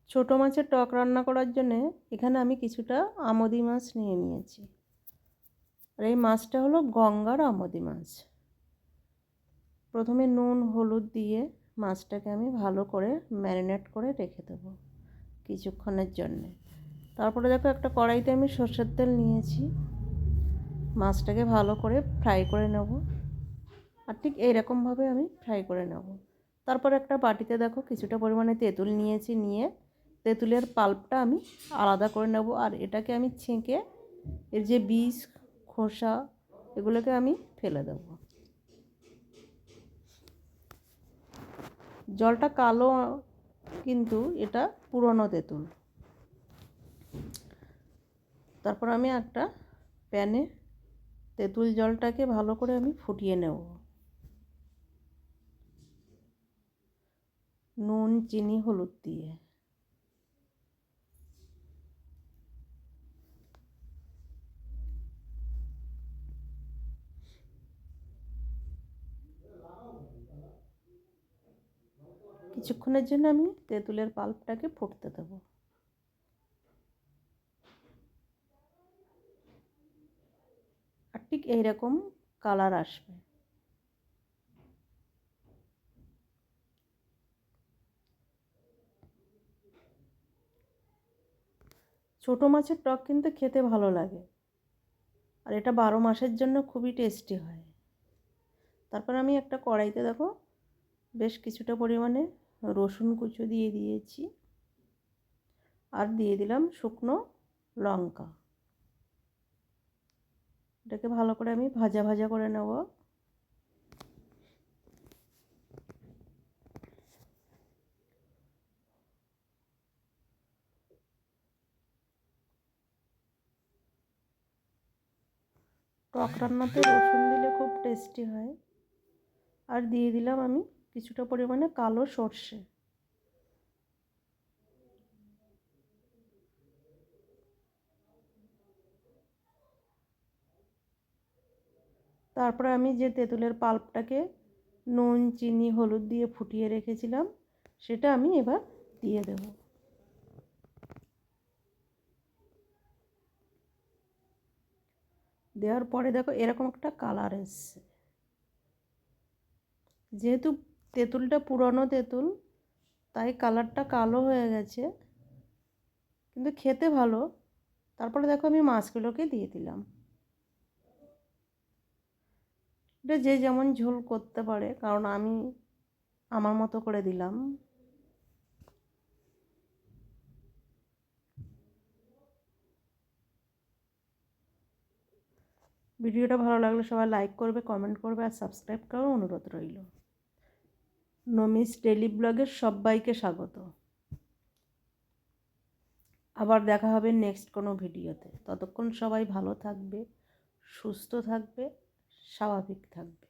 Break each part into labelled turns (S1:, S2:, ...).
S1: ছোটো মাছের টক রান্না করার জন্যে এখানে আমি কিছুটা আমোদি মাছ নিয়ে নিয়েছি। আর এই মাছটা হলো গঙ্গার আমোদি মাছ। প্রথমে নুন হলুদ দিয়ে মাছটাকে আমি ভালো করে ম্যারিনেট করে রেখে দেবো কিছুক্ষণের জন্যে। তারপরে দেখো একটা কড়াইতে আমি সর্ষের তেল নিয়েছি, মাছটাকে ভালো করে ফ্রাই করে নেব। আর ঠিক এইরকমভাবে আমি ফ্রাই করে নেব। তারপর একটা বাটিতে দেখো কিছুটা পরিমাণে তেঁতুল নিয়েছি, নিয়ে তেঁতুলের পাল্পটা আমি আলাদা করে নেব। আর এটাকে আমি ছেঁকে এর যে বীজ খোসা এগুলোকে আমি ফেলে দেব। জলটা কালো, কিন্তু এটা পুরনো তেঁতুল। তারপর আমি একটা প্যানে তেঁতুল জলটাকে ভালো করে আমি ফুটিয়ে নেব। নুন চিনি হলুদ দিয়ে কিছুক্ষণের জন্য আমি তেঁতুলের পাল্পটাকে ফুটতে দেবো। আর ঠিক এইরকম কালার আসবে। ছোটো মাছের টক কিন্তু খেতে ভালো লাগে, আর এটা 12 মাসের জন্য খুবই টেস্টি হয়। তারপর আমি একটা কড়াইতে দেখো বেশ কিছুটা পরিমাণে রসুন কুচো দিয়ে দিয়েছি, আর দিয়ে দিলাম শুকনো লঙ্কা। এটাকে ভালো করে আমি ভাজা ভাজা করে নেব। টক রান্নাতে রসুন দিলে খুব টেস্টি হয়। আর দিয়ে দিলাম আমি কিছুটা পরিমাণে কালো সর্ষে। তারপরে আমি যে তেঁতুলের পাল্পটাকে নুন চিনি হলুদ দিয়ে ফুটিয়ে রেখেছিলাম সেটা আমি এবার দিয়ে দেব। দেওয়ার পরে দেখো এরকম একটা কালার এসছে। যেহেতু তেঁতুলটা পুরনো তেঁতুল, তাই কালারটা কালো হয়ে গেছে, কিন্তু খেতে ভালো। তারপরে দেখো আমি মাছগুলোকে দিয়ে দিলাম। এটা যে যেমন ঝোল করতে পারে, কারণ আমি আমার মতো করে দিলাম। ভিডিওটা ভালো লাগলে সবাই লাইক করবে, কমেন্ট করবে আর সাবস্ক্রাইব করার অনুরোধ রইল। নমিস ডেলি ব্লগের সবাইকে স্বাগত। আবার দেখা হবে নেক্সট কোনো ভিডিওতে। ততক্ষণ সবাই ভালো থাকবে, সুস্থ থাকবে, স্বাভাবিক থাকবে।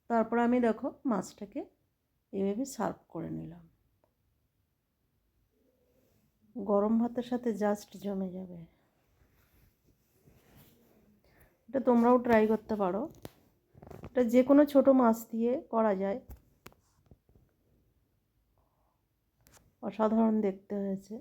S1: তারপর আমি দেখো মাছটাকে এভাবে সার্ভ করে নিলাম। গরম ভাতের সাথে জাস্ট জমে যাবে। এটা তোমরাও ট্রাই করতে পারো। এটা যে কোনো ছোটো মাছ দিয়ে করা যায়। অসাধারণ দেখতে হয়েছে।